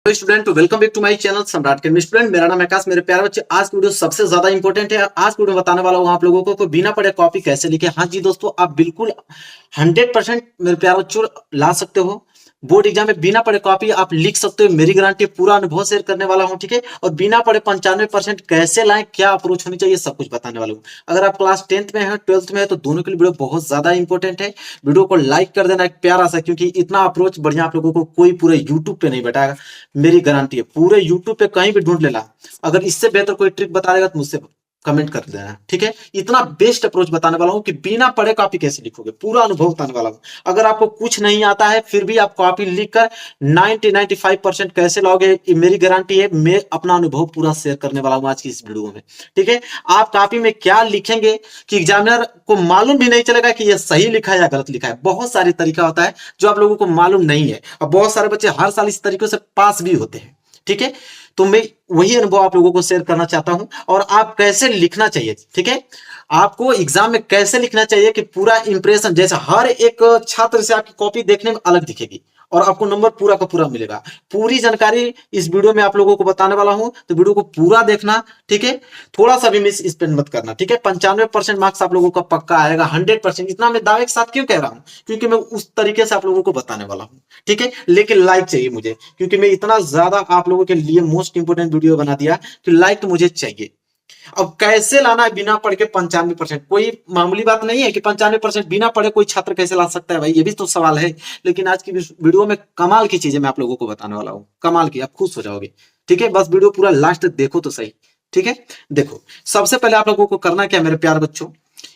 Student welcome back to my channel Samrat के student. मेरा नाम आकाश। मेरे प्यारे बच्चे, आज की वीडियो सबसे ज्यादा इंपॉर्टेंट है। आज की वीडियो बताने वाला हूं आप लोगों को बिना पढ़े कॉपी कैसे लिखे। हाँ जी दोस्तों, आप बिल्कुल 100% मेरे प्यारे बच्चों ला सकते हो। बोर्ड एग्जाम में बिना पढ़े कॉपी आप लिख सकते हो। मेरी गारंटी, पूरा अनुभव शेयर करने वाला हूं, ठीक है। और बिना पढ़े 95% कैसे लाएं, क्या अप्रोच होनी चाहिए, सब कुछ बताने वाला हूं। अगर आप क्लास 10th में है, 12th में है, तो दोनों के लिए वीडियो बहुत ज्यादा इंपॉर्टेंट है। वीडियो को लाइक कर देना एक प्यारा सा, क्योंकि इतना अप्रोच बढ़िया आप लोगों को कोई पूरे यूट्यूब पे नहीं बताएगा। मेरी गारंटी है, पूरे यूट्यूब पे कहीं भी ढूंढ लेना, अगर इससे बेहतर कोई ट्रिक बता देगा तो मुझसे कमेंट कर देना, ठीक है। इतना बेस्ट अप्रोच बताने वाला हूं कि बिना पढ़े कॉपी कैसे लिखोगे, पूरा अनुभव बताने वाला हूं। अगर आपको कुछ नहीं आता है फिर भी आप कॉपी लिखकर 90-95% कैसे लाओगे, मेरी गारंटी है। मैं अपना अनुभव पूरा शेयर करने वाला हूं आज की इस वीडियो में, ठीक है। आप कॉपी में क्या लिखेंगे कि एग्जामिनर को मालूम भी नहीं चलेगा कि यह सही लिखा है या गलत लिखा है। बहुत सारी तरीका होता है जो आप लोगों को मालूम नहीं है, और बहुत सारे बच्चे हर साल इस तरीके से पास भी होते हैं, ठीक है। तो मैं वही अनुभव आप लोगों को शेयर करना चाहता हूं, और आप कैसे लिखना चाहिए, ठीक है। आपको एग्जाम में कैसे लिखना चाहिए कि पूरा इंप्रेशन, जैसे हर एक छात्र से आपकी कॉपी देखने में अलग दिखेगी और आपको नंबर पूरा का पूरा मिलेगा। पूरी जानकारी इस वीडियो में आप लोगों को बताने वाला हूं, तो वीडियो को पूरा देखना, ठीक है। थोड़ा सा भी मिस स्पेंड मत करना, ठीक है। 95% मार्क्स आप लोगों का पक्का आएगा, 100%। इतना मैं दावे के साथ क्यों कह रहा हूं, क्योंकि मैं उस तरीके से आप लोगों को बताने वाला हूं, ठीक है। लेकिन लाइक चाहिए मुझे, क्योंकि मैं इतना ज्यादा आप लोगों के लिए मोस्ट इंपोर्टेंट वीडियो बना दिया कि लाइक तो मुझे चाहिए। अब कैसे लाना है बिना पढ़ के 95%, कोई मामूली बात नहीं है कि 95% बिना पढ़े कोई छात्र कैसे ला सकता है भाई, ये भी तो सवाल है। लेकिन आज की वीडियो में कमाल की चीजें मैं आप लोगों को बताने वाला हूं, कमाल की, आप खुश हो जाओगे, ठीक है। बस वीडियो पूरा लास्ट तक देखो तो सही, ठीक है। देखो, सबसे पहले आप लोगों को करना क्या मेरे प्यारे बच्चों,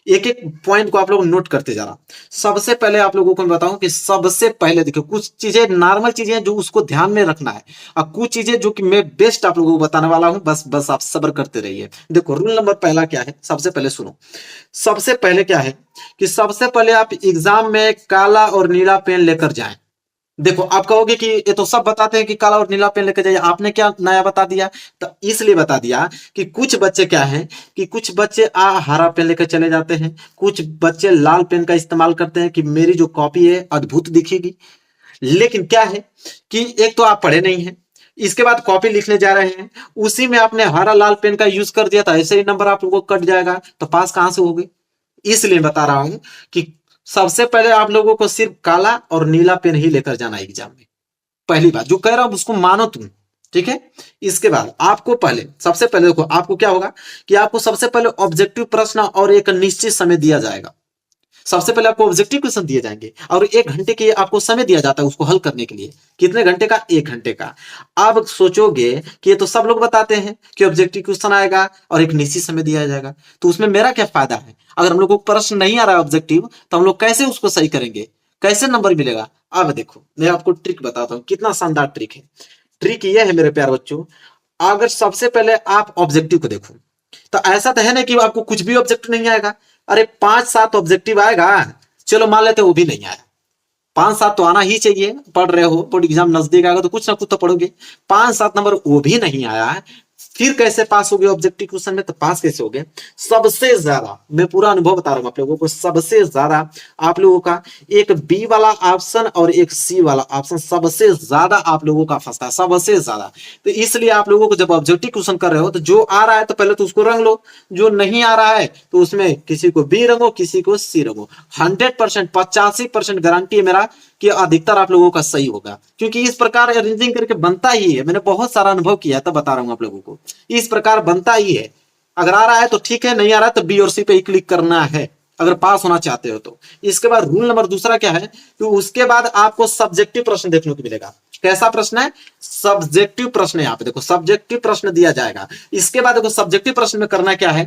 एक एक पॉइंट को आप लोग नोट करते जाना। सबसे पहले आप लोगों को मैं बताऊं कि सबसे पहले देखो, कुछ चीजें नॉर्मल चीजें हैं जो उसको ध्यान में रखना है, और कुछ चीजें जो कि मैं बेस्ट आप लोगों को बताने वाला हूं। बस बस आप सब्र करते रहिए। देखो, रूल नंबर पहला क्या है, सबसे पहले सुनो। सबसे पहले क्या है कि सबसे पहले आप एग्जाम में काला और नीला पेन लेकर जाएं। देखो, आप कहोगे कि ये तो सब बताते हैं कि काला और नीला पेन लेकर जाइए, आपने क्या नया बता दिया। तो इसलिए बता दिया कि कुछ बच्चे क्या हैं कि कुछ बच्चे हरा पेन लेकर चले जाते हैं, कुछ बच्चे लाल पेन का इस्तेमाल करते हैं कि मेरी जो कॉपी है अद्भुत दिखेगी। लेकिन क्या है कि एक तो आप पढ़े नहीं हैं, इसके बाद कॉपी लिखने जा रहे हैं, उसी में आपने हरा लाल पेन का यूज कर दिया, तो ऐसे ही नंबर आप लोगों को कट जाएगा, तो पास कहां से होगे। इसलिए बता रहा हूं कि सबसे पहले आप लोगों को सिर्फ काला और नीला पेन ही लेकर जाना है एग्जाम में। पहली बात जो कह रहा हूं उसको मानो तुम, ठीक है। इसके बाद आपको पहले, सबसे पहले देखो, आपको क्या होगा कि आपको सबसे पहले ऑब्जेक्टिव प्रश्न और एक निश्चित समय दिया जाएगा। सबसे पहले आपको ऑब्जेक्टिव क्वेश्चन दिए जाएंगे और 1 घंटे के आपको समय दिया जाता है उसको हल करने के लिए। कितने घंटे का? 1 घंटे का। आप सोचोगे कि ये तो सब लोग बताते हैं कि ऑब्जेक्टिव क्वेश्चन आएगा और एक निश्चित समय दिया जाएगा, तो उसमें मेरा क्या फायदा है। अगर हम लोग को प्रश्न नहीं आ रहा है ऑब्जेक्टिव, तो हम लोग कैसे उसको सही करेंगे, कैसे नंबर मिलेगा। अब देखो, मैं आपको ट्रिक बताता हूं, कितना शानदार ट्रिक है। ट्रिक ये है मेरे प्यारे बच्चों, अगर सबसे पहले आप ऑब्जेक्टिव को देखो, तो ऐसा तो है ना कि आपको कुछ भी ऑब्जेक्टिव नहीं आएगा। अरे 5-7 ऑब्जेक्टिव आएगा, चलो मान लेते वो भी नहीं आया। 5-7 तो आना ही चाहिए, पढ़ रहे हो, बोर्ड एग्जाम नजदीक आएगा तो कुछ ना कुछ तो पढ़ोगे। 5-7 नंबर वो भी नहीं आया है, फिर कैसे पास हो गए ऑब्जेक्टिव क्वेश्चन में, तो पास कैसे हो गए। सबसे ज्यादा, मैं पूरा अनुभव बता रहा हूं आप लोगों को, सबसे ज्यादा आप लोगों का एक बी वाला ऑप्शन और एक सी वाला ऑप्शन सबसे ज्यादा आप लोगों का फंसता है, सबसे ज्यादा। तो इसलिए आप लोगों को जब ऑब्जेक्टिव क्वेश्चन कर रहे हो, तो जो आ रहा है तो पहले तो उसको रंग लो, जो नहीं आ रहा है तो उसमें किसी को बी रंगो, किसी को सी रंगो। 100%, 85% गारंटी है मेरा कि अधिकतर आप लोगों का सही होगा, क्योंकि इस प्रकार अरेंजिंग करके बनता ही है। मैंने बहुत सारा अनुभव किया है, तब बता रहा हूं आप लोगों को, इस प्रकार बनता ही है। अगर आ रहा है तो ठीक है, नहीं आ रहा है तो बी और सी पे ही क्लिक करना है, अगर पास होना चाहते हो तो। इसके बाद रूल नंबर दूसरा क्या है, तो उसके बाद आपको सब्जेक्टिव प्रश्न देखने को मिलेगा। कैसा प्रश्न है? सब्जेक्टिव प्रश्न। यहाँ पे देखो, सब्जेक्टिव प्रश्न दिया जाएगा। इसके बाद देखो, सब्जेक्टिव प्रश्न में करना क्या है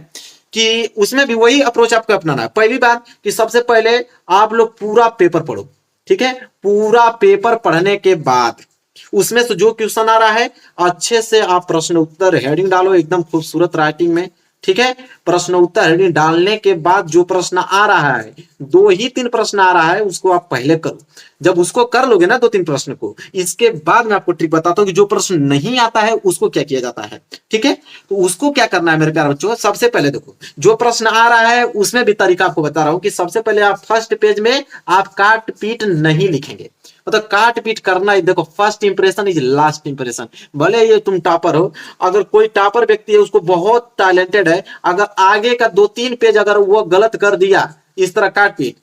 कि उसमें भी वही अप्रोच आपको अपनाना है। पहली बात कि सबसे पहले आप लोग पूरा पेपर पढ़ो, ठीक है। पूरा पेपर पढ़ने के बाद उसमें से जो क्वेश्चन आ रहा है अच्छे से आप प्रश्न उत्तर हेडिंग डालो, एकदम खूबसूरत राइटिंग में, ठीक है। प्रश्न उत्तर हेडिंग डालने के बाद जो प्रश्न आ रहा है, 2 ही 3 प्रश्न आ रहा है, उसको आप पहले करो। जब उसको कर लोगे ना 2-3 प्रश्न को, इसके बाद मैं आपको ट्रिक बताता हूं कि जो प्रश्न नहीं आता है उसको क्या किया जाता है, ठीक है। तो उसको क्या करना है मेरे प्यारे बच्चों, सबसे पहले देखो, जो प्रश्न आ रहा है उसमें भी तरीका आपको बता रहा हूं कि सबसे पहले आप फर्स्ट पेज में आप काट पीट नहीं लिखेंगे। मतलब काट पीट करना ही, देखो first impression is last impression. भले ये तुम टॉपर हो, अगर कोई टॉपर व्यक्ति है उसको बहुत टैलेंटेड है, अगर आगे का 2-3 पेज अगर वो गलत कर दिया इस तरह काट पीट,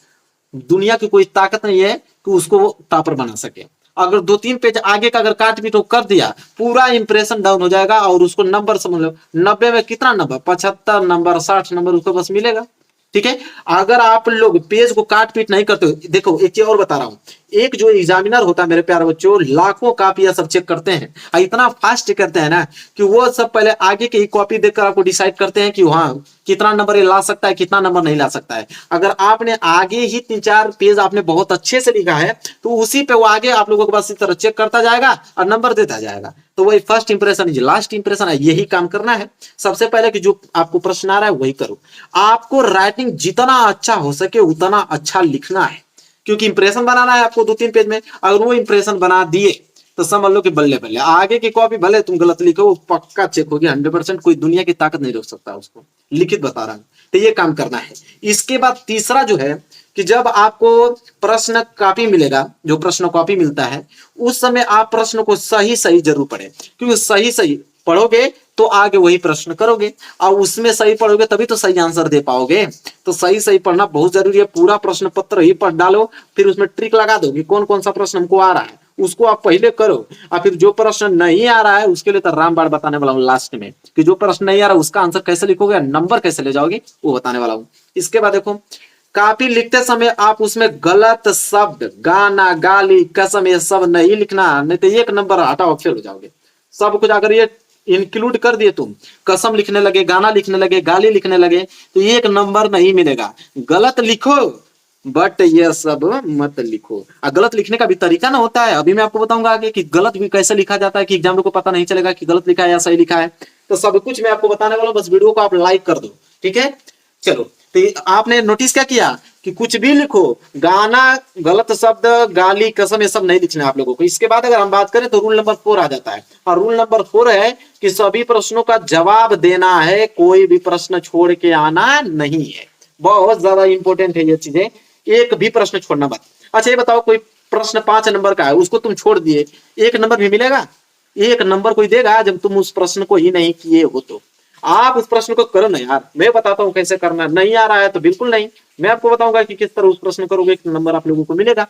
दुनिया की कोई ताकत नहीं है कि उसको वो टॉपर बना सके। अगर 2-3 पेज आगे का अगर काट पीट कर दिया, पूरा इंप्रेशन डाउन हो जाएगा और उसको नंबर समझ लो 90 में कितना नंबर, 75 नंबर 60 नंबर उसको बस मिलेगा। ठीक है, अगर आप लोग पेज को काट पीट नहीं करते हो, देखो एक चीज और बता रहा हूं, एक जो एग्जामिनर होता है मेरे प्यारे बच्चों, लाखों कापियां सब चेक करते हैं और इतना फास्ट करते हैं ना कि वो सब पहले आगे की कॉपी देखकर आपको डिसाइड करते हैं कि हाँ कितना नंबर ये ला सकता है, कितना नंबर नहीं ला सकता है। अगर आपने आगे ही 3-4 पेज आपने बहुत अच्छे से लिखा है तो उसी पे वो आगे आप लोगों के पास इस तरह चेक करता जाएगा और नंबर देता जाएगा। तो वही first impression is last impression है, यही काम करना है। सबसे पहले कि जो आपको प्रश्न आ रहा है वही करो। आपको राइटिंग जितना अच्छा हो सके उतना अच्छा लिखना है, क्योंकि इंप्रेशन बनाना है आपको 2-3 पेज में। अगर वो इंप्रेशन बना दिए तो समझ लो कि बल्ले बल्ले, आगे की कॉपी भले तुम गलत लिखो वो पक्का चेक होगी 100%, कोई दुनिया की ताकत नहीं रोक सकता उसको, लिखित बता रहा हूं। तो ये काम करना है। इसके बाद तीसरा जो है कि जब आपको प्रश्न कॉपी मिलेगा, जो प्रश्न कॉपी मिलता है, उस समय आप प्रश्न को सही सही जरूर पढ़े, क्योंकि सही सही पढ़ोगे तो आगे वही प्रश्न करोगे और उसमें सही पढ़ोगे तभी तो सही आंसर दे पाओगे। तो सही सही पढ़ना बहुत जरूरी है। पूरा प्रश्न पत्र ही पढ़ डालो, फिर उसमें ट्रिक लगा दो कि कौन कौन सा प्रश्न हमको आ रहा है, उसको आप पहले करो और फिर जो प्रश्न नहीं आ रहा है उसके लिए तो रामबाण बताने वाला हूँ लास्ट में, कि जो प्रश्न नहीं आ रहा उसका आंसर कैसे लिखोगे, नंबर कैसे ले जाओगे वो बताने वाला हूँ। इसके बाद देखो, कॉपी लिखते समय आप उसमें गलत शब्द, गाना, गाली, कसम, ये सब नहीं लिखना, नहीं तो 1 नंबर हटाओ फेल हो जाओगे। सब कुछ अगर ये इंक्लूड कर दिए, तुम कसम लिखने लगे, गाना लिखने लगे, गाली लिखने लगे तो 1 नंबर नहीं मिलेगा। गलत लिखो बट ये सब मत लिखो। और गलत लिखने का भी तरीका ना होता है, अभी मैं आपको बताऊंगा आगे कि गलत भी कैसे लिखा जाता है कि एग्जाम को पता नहीं चलेगा कि गलत लिखा है या सही लिखा है। तो सब कुछ मैं आपको बताने वाला हूं, बस वीडियो को आप लाइक कर दो। ठीक है, चलो। तो आपने नोटिस क्या किया कि कुछ भी लिखो, गाना, गलत शब्द, गाली, कसम, ये सब नहीं लिखना है आप लोगों को। इसके बाद अगर हम बात करें तो रूल नंबर 4 आ जाता है, और रूल नंबर 4 है कि सभी प्रश्नों का जवाब देना है, कोई भी प्रश्न छोड़ के आना नहीं है। बहुत ज्यादा इंपॉर्टेंट है ये चीजें, एक भी प्रश्न छोड़ना मत। अच्छा ये बताओ, कोई प्रश्न 5 नंबर का है उसको तुम छोड़ दिए, 1 नंबर भी मिलेगा? 1 नंबर कोई देगा जब तुम उस प्रश्न को ही नहीं किए हो। तो आप उस प्रश्न को करो ना यार, मैं बताता हूं कैसे करना। नहीं आ रहा है तो बिल्कुल नहीं, मैं आपको बताऊंगा कि किस तरह उस प्रश्न करोगे, 1 नंबर आप लोगों को मिलेगा।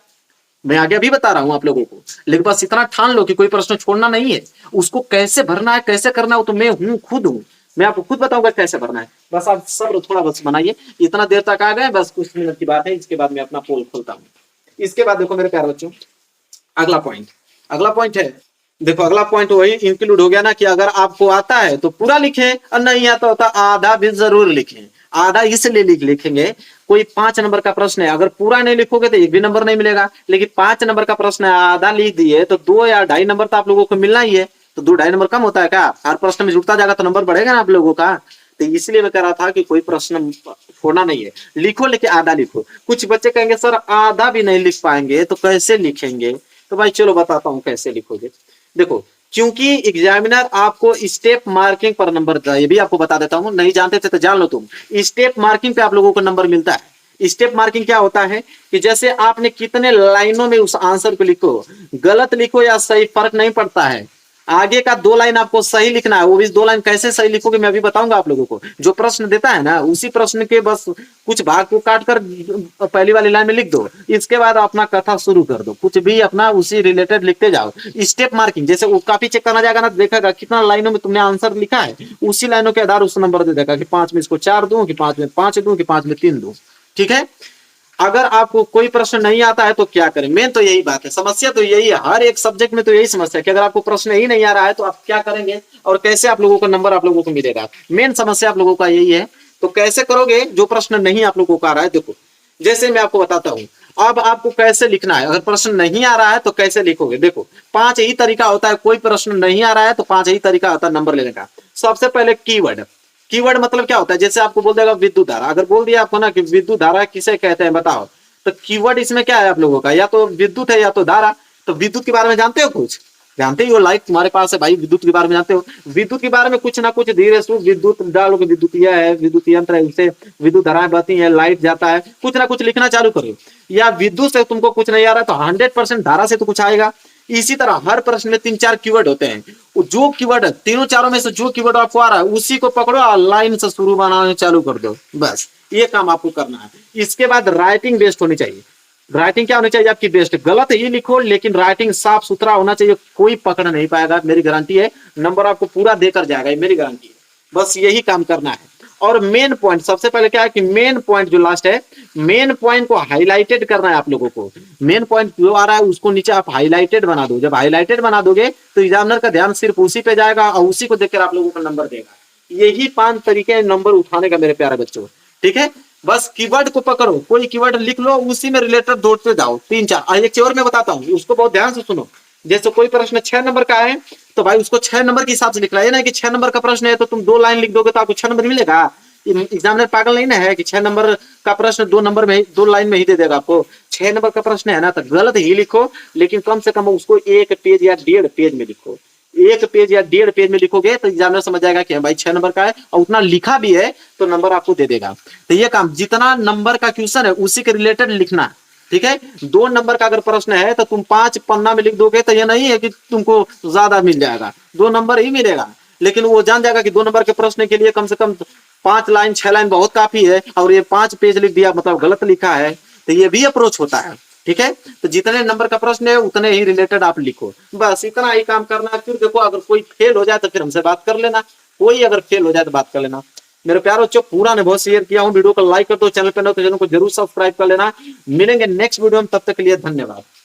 मैं आगे अभी बता रहा हूं आप लोगों को, लेकिन बस इतना ठान लो कि कोई प्रश्न छोड़ना नहीं है। उसको कैसे भरना है, कैसे करना है, वो तो मैं हूं, खुद हूं, मैं आपको खुद बताऊंगा कैसे भरना है। बस आप सब्र थोड़ा बस बनाइए। इतना देर तक आ गए, बस कुछ मिनट की बात है, इसके बाद मैं अपना पोल खोलता हूँ। इसके बाद देखो मेरे प्यारे बच्चों, अगला पॉइंट है, देखो अगला पॉइंट वही इंक्लूड हो गया ना कि अगर आपको आता है तो पूरा लिखें और नहीं आता होता आधा भी जरूर लिखें। आधा इसलिए लिखेंगे, कोई 5 नंबर का प्रश्न है, अगर पूरा नहीं लिखोगे तो 1 भी नंबर नहीं मिलेगा। लेकिन 5 नंबर का प्रश्न है, आधा लिख दिए तो 2 या 2.5 नंबर तो आप लोगों को मिलना ही है। तो 2-2.5 नंबर कम होता है क्या? हर प्रश्न में जुड़ता जाएगा तो नंबर बढ़ेगा ना आप लोगों का। तो इसलिए मैं कह रहा था कि कोई प्रश्न छोड़ना नहीं है, लिखो, लेकिन आधा लिखो। कुछ बच्चे कहेंगे सर आधा भी नहीं लिख पाएंगे तो कैसे लिखेंगे? तो भाई चलो बताता हूं कैसे लिखोगे। देखो, क्योंकि एग्जामिनर आपको स्टेप मार्किंग पर नंबर देता है, ये भी आपको बता देता हूं, नहीं जानते थे तो जान लो तुम। स्टेप मार्किंग पे आप लोगों को नंबर मिलता है। स्टेप मार्किंग क्या होता है कि जैसे आपने कितने लाइनों में उस आंसर को लिखो, गलत लिखो या सही फर्क नहीं पड़ता है। आगे का 2 लाइन आपको सही लिखना है, वो भी 2 लाइन कैसे सही लिखोगे मैं अभी बताऊंगा आप लोगों को। जो प्रश्न देता है ना उसी प्रश्न के बस कुछ भाग को काट कर पहली वाली लाइन में लिख दो, इसके बाद अपना कथा शुरू कर दो, कुछ भी अपना उसी रिलेटेड लिखते जाओ। स्टेप मार्किंग, जैसे वो कॉपी चेक करना जाएगा ना, देखेगा कितना लाइनों में तुमने आंसर लिखा है, उसी लाइनों के आधार उस नंबर दे देगा कि 5 में इसको 4 दूं, कि 5 में 5 दूं, कि 5 में 3 दूं। ठीक है, अगर आपको कोई प्रश्न नहीं आता है तो क्या करें? मेन तो यही बात है, समस्या तो यही है, हर एक सब्जेक्ट में तो यही समस्या है कि अगर आपको प्रश्न ही नहीं आ रहा है तो आप क्या करेंगे और कैसे आप लोगों को नंबर आप लोगों को मिलेगा। मेन समस्या आप लोगों का यही है। तो कैसे करोगे जो प्रश्न नहीं आप लोगों को आ रहा है? देखो जैसे मैं आपको बताता हूं, अब आपको कैसे लिखना है। अगर प्रश्न नहीं आ रहा है तो कैसे लिखोगे? देखो 5 ही तरीका होता है, कोई प्रश्न नहीं आ रहा है तो 5 ही तरीका होता है नंबर लेने का। सबसे पहले कीवर्ड। कीवर्ड मतलब क्या होता है? जैसे आपको बोल देगा विद्युत धारा, अगर बोल दिया आपको ना कि विद्युत धारा किसे कहते हैं बताओ, तो कीवर्ड इसमें क्या है आप लोगों का? या तो विद्युत है या तो धारा। तो विद्युत के बारे में जानते हो कुछ? जानते ही हो लाइट तुम्हारे पास है भाई, विद्युत के बारे में जानते हो, विद्युत के बारे में कुछ ना कुछ धीरे से विद्युत डालोगे, विद्युत यह है, विद्युत यंत्र है, उससे विद्युत धाराएं बहती है, लाइट जाता है, कुछ ना कुछ लिखना चालू करो। या विद्युत से तुमको कुछ नहीं आ रहा तो 100% धारा से तो कुछ आएगा। इसी तरह हर प्रश्न में 3-4 कीवर्ड होते हैं, जो कीवर्ड तीनों चारों में से जो कीवर्ड आपको आ रहा है उसी को पकड़ो और लाइन से शुरू बनाना चालू कर दो, बस ये काम आपको करना है। इसके बाद राइटिंग बेस्ट होनी चाहिए। राइटिंग क्या होनी चाहिए आपकी बेस्ट, गलत ही लिखो लेकिन राइटिंग साफ सुथरा होना चाहिए, कोई पकड़ नहीं पाएगा, मेरी गारंटी है, नंबर आपको पूरा देकर जाएगा, ये मेरी गारंटी है। बस यही काम करना है। और मेन पॉइंट सबसे पहले क्या है कि मेन पॉइंट जो लास्ट है, मेन पॉइंट को हाईलाइटेड करना है आप लोगों को। मेन पॉइंट जो आ रहा है उसको नीचे आप हाईलाइटेड बना दो, जब हाईलाइटेड बना दोगे तो एग्जामिनर का ध्यान सिर्फ उसी पे जाएगा और उसी को देखकर आप लोगों को नंबर देगा। यही 5 तरीके हैं नंबर उठाने का मेरे प्यारे बच्चों, ठीक है। बस कीवर्ड को पकड़ो, कोई कीवर्ड लिख लो, उसी में रिलेटेड दौड़ते जाओ 3-4। एक और मैं बताता हूँ, उसको बहुत ध्यान से सुनो। जैसे कोई प्रश्न 6 नंबर का है तो भाई उसको 6 नंबर के हिसाब से लिखना है ना कि 6 नंबर का प्रश्न है तो तुम 2 लाइन लिख दोगे तो आपको 6 नंबर मिलेगा। एग्जामिनर पागल नहीं ना है कि 6 नंबर का प्रश्न 2 नंबर में 2 लाइन में ही दे देगा आपको। 6 नंबर का प्रश्न है ना तो गलत ही लिखो, लेकिन कम से कम उसको 1 पेज या 1.5 पेज में लिखो। 1 पेज या 1.5 पेज में लिखोगे तो एग्जामिनर समझ जाएगा कि भाई 6 नंबर का है और उतना लिखा भी है तो नंबर आपको दे देगा। तो ये काम जितना नंबर का क्वेश्चन है उसी के रिलेटेड लिखना, ठीक है। 2 नंबर का अगर प्रश्न है तो तुम 5 पन्ना में लिख दोगे तो ये नहीं है कि तुमको ज्यादा मिल जाएगा, 2 नंबर ही मिलेगा। लेकिन वो जान जाएगा कि 2 नंबर के प्रश्न के लिए कम से कम 5 लाइन 6 लाइन बहुत काफी है और ये 5 पेज लिख दिया मतलब गलत लिखा है, तो ये भी अप्रोच होता है, ठीक है। तो जितने नंबर का प्रश्न है उतने ही रिलेटेड आप लिखो, बस इतना ही काम करना है। फिर देखो अगर कोई फेल हो जाए तो फिर हमसे बात कर लेना, कोई अगर फेल हो जाए तो बात कर लेना। मेरे प्यारो बच्चों पूरा ने बहुत शेयर किया हूँ, वीडियो को लाइक कर दो, चैनल पर न हो तो चैनल को जरूर सब्सक्राइब कर लेना। मिलेंगे नेक्स्ट वीडियो में, तब तक के लिए धन्यवाद।